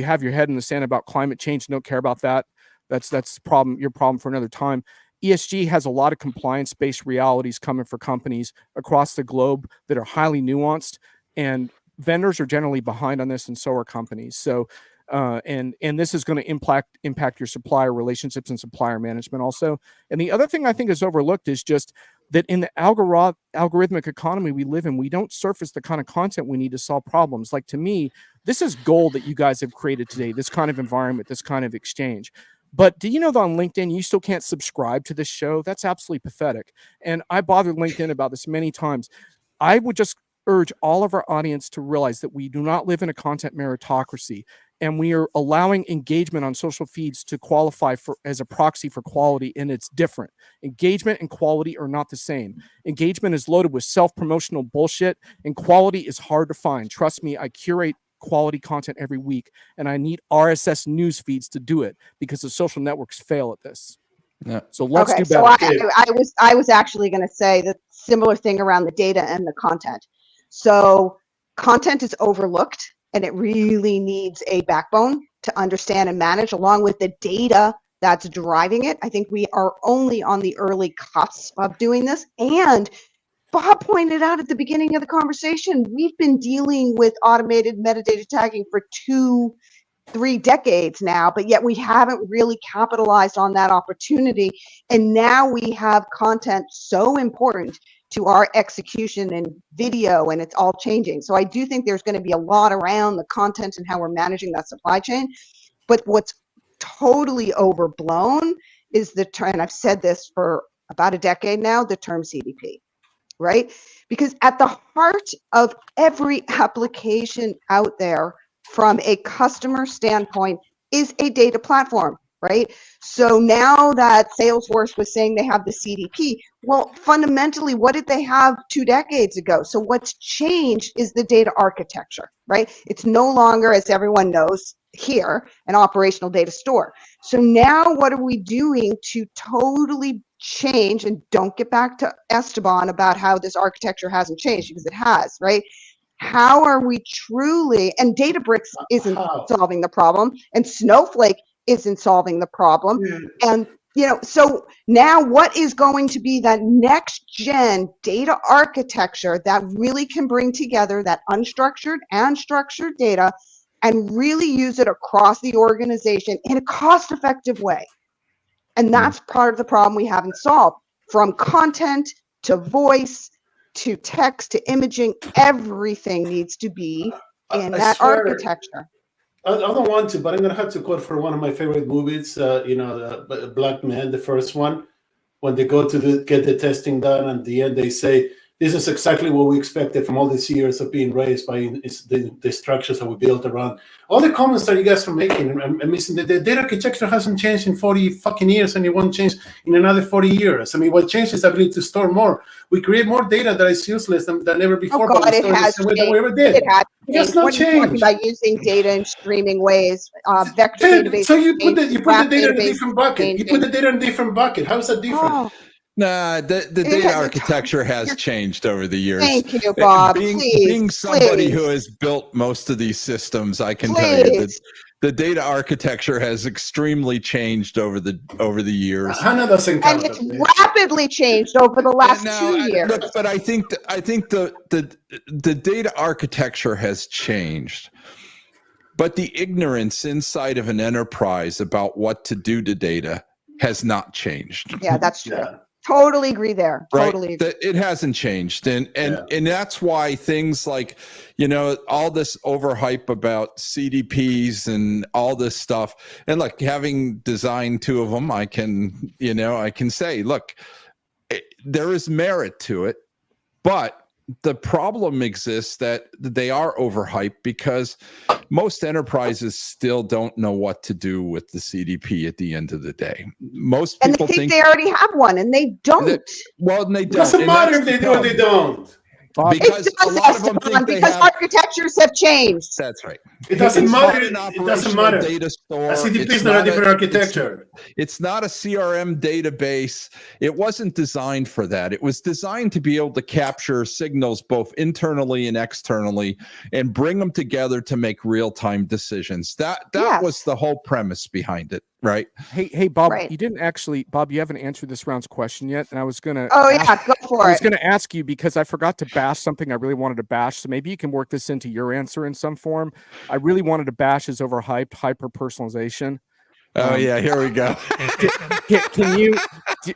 have your head in the sand about climate change, don't care about that. That's your problem for another time. ESG has a lot of compliance-based realities coming for companies across the globe that are highly nuanced, and vendors are generally behind on this, and so are companies. So, and this is going to impact your supplier relationships and supplier management also. And the other thing I think is overlooked is just that in the algorithmic economy we live in, we don't surface the kind of content we need to solve problems. Like, to me, this is gold that you guys have created today, this kind of environment, this kind of exchange. But do you know that on LinkedIn, you still can't subscribe to this show? That's absolutely pathetic. And I bothered LinkedIn about this many times. I would just urge all of our audience to realize that we do not live in a content meritocracy, and we are allowing engagement on social feeds to qualify as a proxy for quality, and it's different. Engagement and quality are not the same. Engagement is loaded with self-promotional bullshit, and quality is hard to find. Trust me, I curate quality content every week, and I need RSS news feeds to do it because the social networks fail at this. Yeah. So let's do so better. I was actually going to say the similar thing around the data and the content. So content is overlooked, and it really needs a backbone to understand and manage, along with the data that's driving it. I think we are only on the early cusp of doing this. And Bob pointed out at the beginning of the conversation, we've been dealing with automated metadata tagging for 2-3 decades now, but yet we haven't really capitalized on that opportunity. And now we have content so important to our execution and video, and it's all changing. So I do think there's going to be a lot around the content and how we're managing that supply chain. But what's totally overblown is the term, and I've said this for about a decade now, the term CDP. Right? Because at the heart of every application out there from a customer standpoint is a data platform, right? So now that Salesforce was saying they have the CDP, well, fundamentally, what did they have 2 decades ago? So what's changed is the data architecture, right? It's no longer, as everyone knows here, an operational data store. So now what are we doing to totally change, and don't get back to Esteban about how this architecture hasn't changed, because it has, right? How are we truly, and Databricks isn't solving the problem, and Snowflake isn't solving the problem. And so now what is going to be that next gen data architecture that really can bring together that unstructured and structured data and really use it across the organization in a cost-effective way? And that's part of the problem we haven't solved. From content to voice to text to imaging, everything needs to be in that architecture. I don't want to, but I'm going to have to quote for one of my favorite movies, Black Man, the first one, when they go to get the testing done, and at the end they say, this is exactly what we expected from all these years of being raised by the structures that we built around. All the comments that you guys are making, I'm missing, the data architecture hasn't changed in 40 fucking years, and it won't change in another 40 years. I mean, what changed is the ability to store more. We create more data that is useless than ever before, but we store it the same way that we ever did. It has It's not changed. By using data in streaming ways, vector database. So you put the data in a different bucket. You put the data in a different bucket. How is that different? Nah, the data architecture has changed over the years. Thank you, Bob. Being somebody who has built most of these systems, I can tell you that the data architecture has extremely changed over the years. Hannah doesn't count. And it's rapidly changed over the last 2 years. Look, but I think the data architecture has changed. But the ignorance inside of an enterprise about what to do to data has not changed. Yeah, that's true. Yeah. Totally agree there. Totally agree. It hasn't changed. And that's why things like, all this overhype about CDPs and all this stuff. And look, having designed 2 of them, I can say, look, there is merit to it, but the problem exists that they are overhyped because most enterprises still don't know what to do with the CDP at the end of the day. Most people think they already have one, and they don't. And they don't. It doesn't matter if they do or they don't. Because a lot of them think they have, architectures have changed. That's right. It doesn't matter. It doesn't matter. Data store. A CDP is not a different architecture. It's not a CRM database. It wasn't designed for that. It was designed to be able to capture signals both internally and externally and bring them together to make real-time decisions. That was the whole premise behind it. Right. Hey, Bob, you didn't actually, Bob, you haven't answered this round's question yet. And I was going to. Oh, yeah, go for it. I was going to ask you because I forgot to bash something I really wanted to bash. So maybe you can work this into your answer in some form. I really wanted to bash is overhyped hyper-personalization. Oh, yeah, here we go.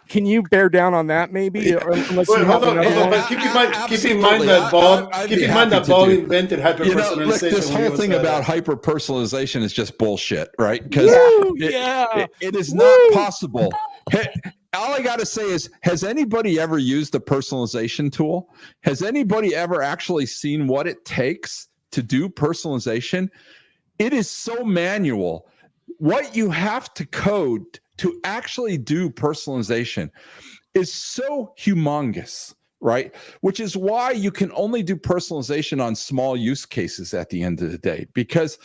Can you bear down on that maybe? Hold on. But keep in mind that Bob invented hyper-personalization. Look, this whole thing about hyper-personalization is just bullshit, right? Because it is not possible. All I got to say is, has anybody ever used a personalization tool? Has anybody ever actually seen what it takes to do personalization? It is so manual. What you have to code to actually do personalization is so humongous, right? Which is why you can only do personalization on small use cases at the end of the day, because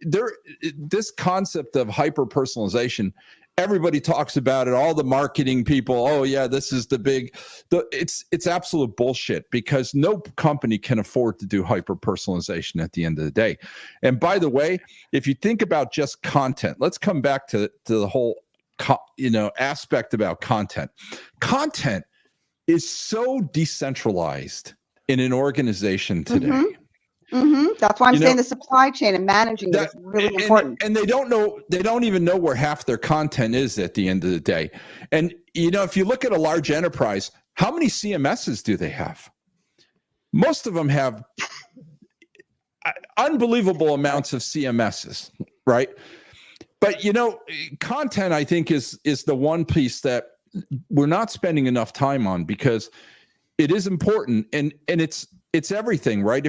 this concept of hyper-personalization, everybody talks about it. All the marketing people, oh yeah, this is it's absolute bullshit, because no company can afford to do hyper-personalization at the end of the day. And by the way, if you think about just content, let's come back to the whole aspect about content. Content is so decentralized in an organization today. Mm-hmm. Mm-hmm. That's why I'm saying the supply chain and managing is really important. And they don't even know where half their content is at the end of the day. And if you look at a large enterprise, how many CMSs do they have? Most of them have unbelievable amounts of CMSs, right? But content, I think, is the one piece that we're not spending enough time on, because it is important, and it's everything, right?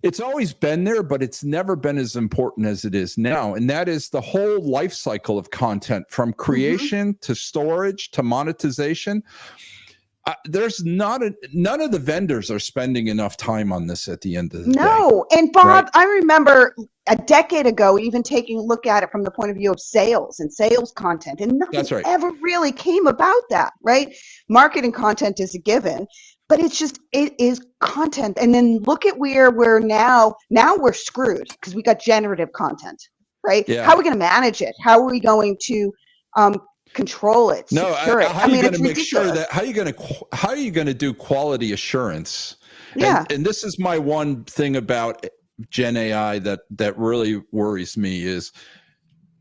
It's always been there, but it's never been as important as it is now. And that is the whole life cycle of content, from creation to storage to monetization. There's none of the vendors are spending enough time on this at the end of the day. No. And Bob, right? I remember a decade ago, even taking a look at it from the point of view of sales and sales content, and nothing ever really came about that, right? Marketing content is a given, but it is content. And then look at where we're now we're screwed because we got generative content, right? Yeah. How are we going to manage it? How are we going to control it? How are you going to make sure that, how are you going to do quality assurance? Yeah. And this is my one thing about Gen AI that really worries me is,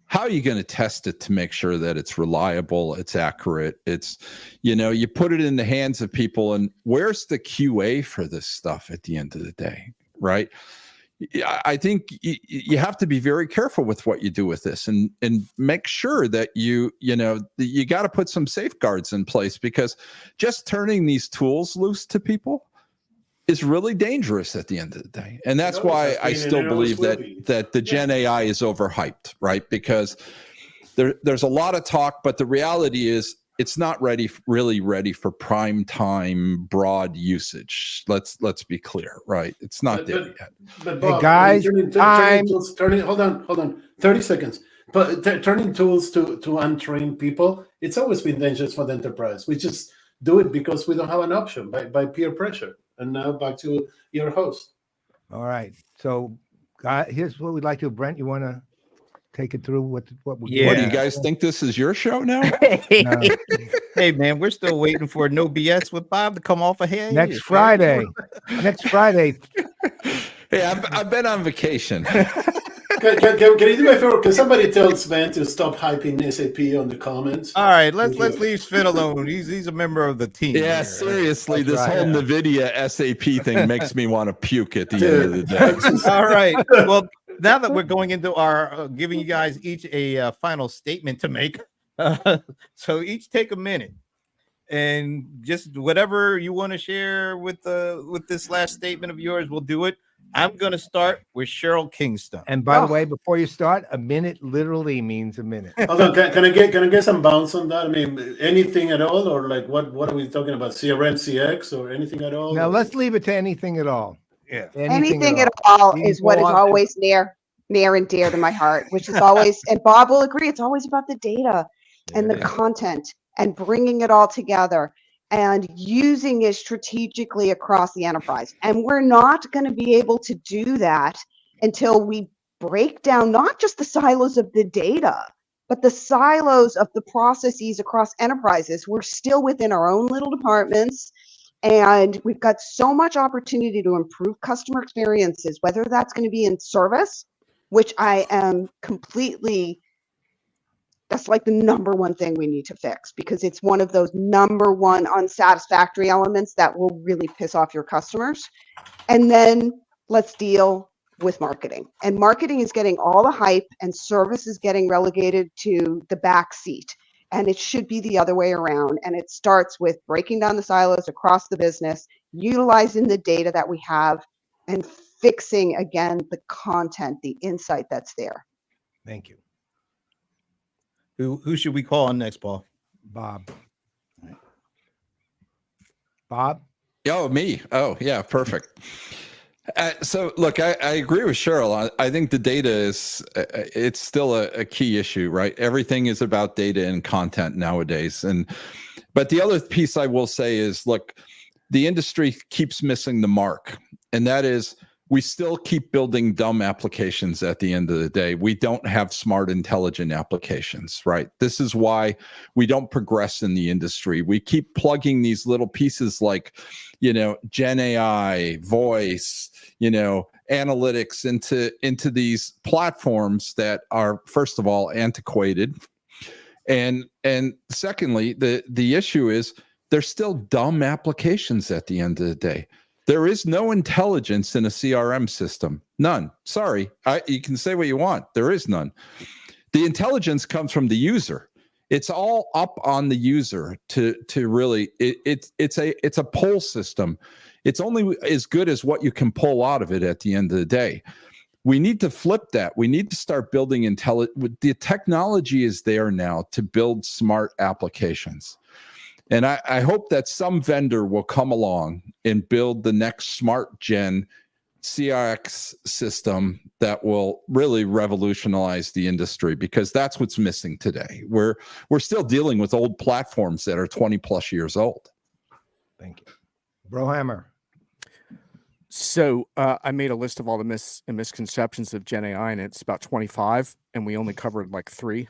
how are you going to test it to make sure that it's reliable, it's accurate, it's, you put it in the hands of people, and where's the QA for this stuff at the end of the day, right? I think you have to be very careful with what you do with this, and make sure that you got to put some safeguards in place, because just turning these tools loose to people is really dangerous at the end of the day. And that's why I still believe that the Gen AI is overhyped, right? Because there's a lot of talk, but the reality is it's not really ready for prime time broad usage. Let's be clear, right? It's not there yet. But Bob, hey guys, hold on. 30 seconds. But turning tools to untrained people, it's always been dangerous for the enterprise. We just do it because we don't have an option by peer pressure. And now back to your host. All right. So here's what we'd like to do. Brent, you want to take it through what we What do you guys think this is your show now? Hey man, we're still waiting for No BS with Bob to come off ahead. Next Friday. Next Friday. Hey, I've been on vacation. Can you do me a favor? Can somebody tell Sven to stop hyping SAP on the comments? All right, let's leave Sven alone. He's a member of the team. Yeah, here. seriously, this whole NVIDIA SAP thing makes me want to puke at the end of the day. All right. Well, now that we're going into our giving you guys each a final statement to make, so each take a minute and just whatever you want to share with this last statement of yours, we'll do it. I'm going to start with Sheryl Kingstone. And by the way, before you start, a minute literally means a minute. Although, can I get some bounce on that? I mean, anything at all, or like what are we talking about? CRM CX or anything at all? Now let's leave it to anything at all. Yeah, anything at all is what is always near and dear to my heart, which is always, and Bob will agree, it's always about the data and the content and bringing it all together and using it strategically across the enterprise. And we're not going to be able to do that until we break down not just the silos of the data, but the silos of the processes across enterprises. We're still within our own little departments, and we've got so much opportunity to improve customer experiences, whether that's going to be in service, which I am completely, that's like the number one thing we need to fix, because it's one of those number one unsatisfactory elements that will really piss off your customers. And then let's deal with marketing. And marketing is getting all the hype and service is getting relegated to the back seat. And it should be the other way around. And it starts with breaking down the silos across the business, utilizing the data that we have, and fixing, again, the content, the insight that's there. Thank you. Who should we call on next, Paul? Bob. Bob? Oh, me. Oh, yeah, perfect. So, look, I agree with Sheryl. I think the data is, it's still a key issue, right? Everything is about data and content nowadays. But the other piece I will say is, look, the industry keeps missing the mark. And that is, we still keep building dumb applications at the end of the day. We don't have smart, intelligent applications, right? This is why we don't progress in the industry. We keep plugging these little pieces like, Gen AI, voice, analytics into these platforms that are, first of all, antiquated. And secondly, the issue is they're still dumb applications at the end of the day. There is no intelligence in a CRM system. None. Sorry. You can say what you want. There is none. The intelligence comes from the user. It's all up on the user to really, it's a pull system. It's only as good as what you can pull out of it at the end of the day. We need to flip that. We need to start building the technology is there now to build smart applications. And I hope that some vendor will come along and build the next smart gen CRX system that will really revolutionize the industry, because that's what's missing today. We're still dealing with old platforms that are 20 plus years old. Thank you. Brohammer. So I made a list of all the misconceptions of Gen AI, and it's about 25, and we only covered like 3.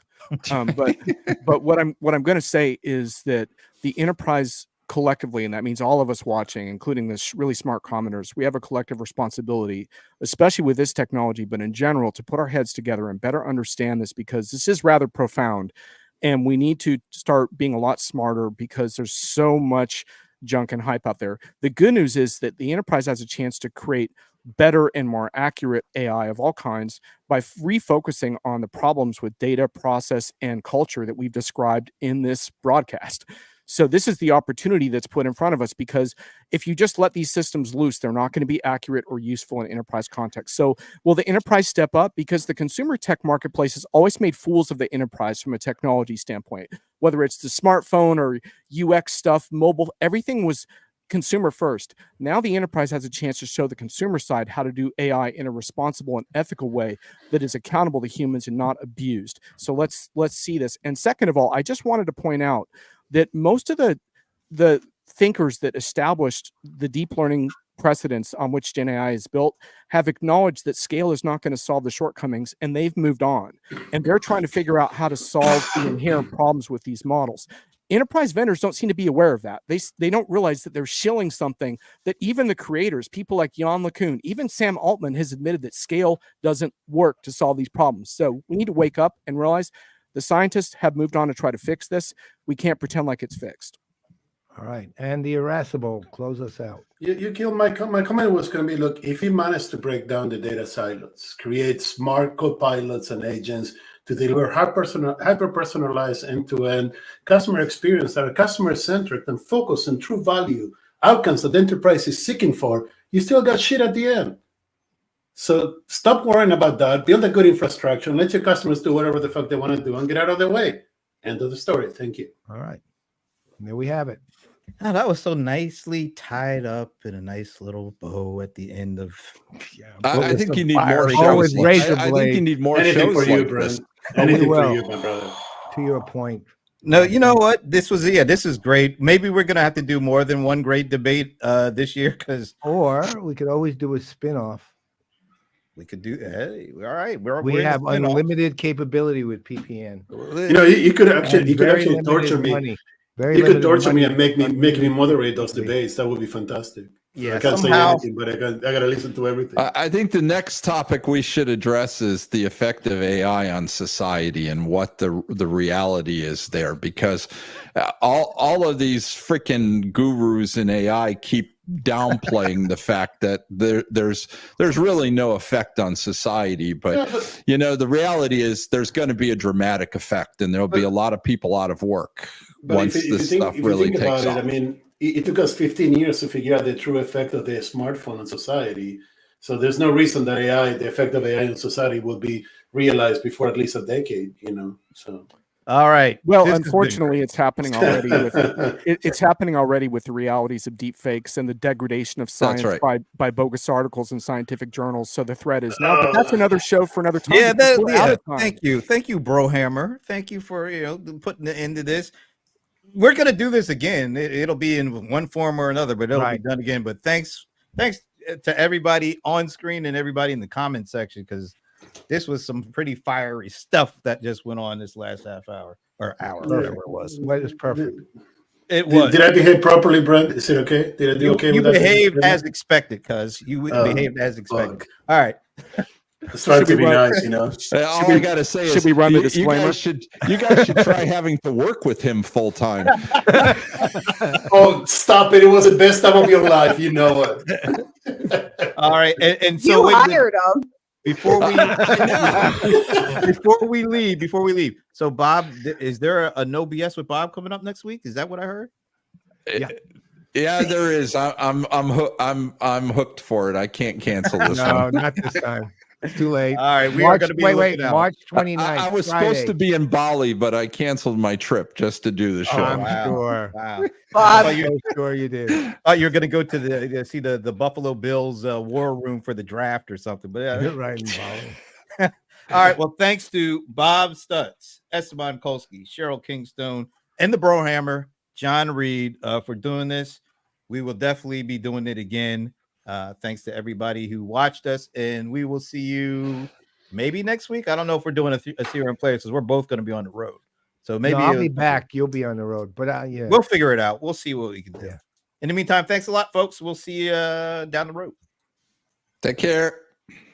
But what I'm going to say is that the enterprise collectively, and that means all of us watching, including the really smart commenters, we have a collective responsibility, especially with this technology, but in general, to put our heads together and better understand this, because this is rather profound, and we need to start being a lot smarter because there's so much junk and hype out there. The good news is that the enterprise has a chance to create better and more accurate AI of all kinds by refocusing on the problems with data, process, and culture that we've described in this broadcast. So this is the opportunity that's put in front of us, because if you just let these systems loose, they're not going to be accurate or useful in enterprise context. So will the enterprise step up? Because the consumer tech marketplace has always made fools of the enterprise from a technology standpoint, whether it's the smartphone or UX stuff, mobile, everything was consumer first. Now the enterprise has a chance to show the consumer side how to do AI in a responsible and ethical way that is accountable to humans and not abused. So let's see this. And second of all, I just wanted to point out that most of the thinkers that established the deep learning precedents on which Gen AI is built have acknowledged that scale is not going to solve the shortcomings, and they've moved on. And they're trying to figure out how to solve the inherent problems with these models. Enterprise vendors don't seem to be aware of that. They don't realize that they're shilling something that even the creators, people like Jan LeCun, even Sam Altman has admitted that scale doesn't work to solve these problems. So we need to wake up and realize the scientists have moved on to try to fix this. We can't pretend like it's fixed. All right. And the irascible, close us out. You killed my comment was going to be, look, if he managed to break down the data silos, create smart co-pilots and agents to deliver hyper-personalized end-to-end customer experience that are customer-centric and focused on true value outcomes that the enterprise is seeking for, you still got shit at the end. So stop worrying about that. Build a good infrastructure and let your customers do whatever the fuck they want to do and get out of their way. End of the story. Thank you. All right. There we have it. Oh, that was so nicely tied up in a nice little bow at the end of. Yeah, I think you need more Always shows. razor I think blade. you need more Anything shows for you, like Brent. this. Anything for will. you, my brother. To your point. No, you know what? This is great. Maybe we're gonna have to do more than one great debate this year, because Or we could always do a spin-off. we could do. Hey, all right, We we're have in a spin-off. unlimited capability with PPN. You know, you could actually Very torture limited me. money. Very You could limited torture me money. and make me moderate those debates. That would be fantastic. Yeah, I can't somehow- say anything, but I gotta listen to everything. I think the next topic we should address is the effect of AI on society and what the reality is there, because all of these freaking gurus in AI keep downplaying the fact that there's really no effect on society, but you know, the reality is there's going to be a dramatic effect, and there'll be a lot of people out of work once this stuff really takes off. I mean, it took us 15 years to figure out the true effect of the smartphone on society. So there's no reason that the effect of AI on society will be realized before at least a decade, you know. So All right. Well, This has been unfortunately, it's happening already. It's happening already with the realities of deep fakes and the degradation of science by bogus articles in scientific journals. So the threat is now. But that's another show for another time. Yeah, We're out of time. thank you, Brohammer. Thank you for putting the end to this. We're gonna do this again. It'll be in one form or another, but it'll be done again. But thanks to everybody on screen and everybody in the comment section, because this was some pretty fiery stuff that just went on this last half hour or hour, whatever it was. Well, it's perfect. It was. Did I behave properly, Brent? Is it okay? Did I do okay? You with that? behaved as expected, cuz you behaved as expected. Fuck. All right. It's trying to be nice, you know. All I gotta say is, should we run the you disclaimer? guys should try having to work with him full time. Oh, stop it! It was the best time of your life, you know it. All right. And so You wait, hired him. before we leave. So Bob, is there a no BS with Bob coming up next week? Is that what I heard? Yeah, there is. I'm hooked for it. I can't cancel this No, one. not this time. It's too late. All right, we are going to be looking out. March 29th. I was supposed to be in Bali, but I canceled my trip just to do the show. I'm Wow. sure. Wow. Bob, I'm so sure you did. Oh, you're going to go to see the Buffalo Bills war room for the draft or something. But yeah. Right in Bali. All right. Well, thanks to Bob Stutz, Esteban Kolsky, Sheryl Kingstone, and the Brohammer, John Reed, for doing this. We will definitely be doing it again. Thanks to everybody who watched us, and we will see you maybe next week. I don't know if we're doing a CRM Playaz because we're both going to be on the road. So maybe I'll be back. You'll be on the road, but yeah, we'll figure it out. We'll see what we can do. Yeah. In the meantime, thanks a lot, folks. We'll see you down the road. Take care.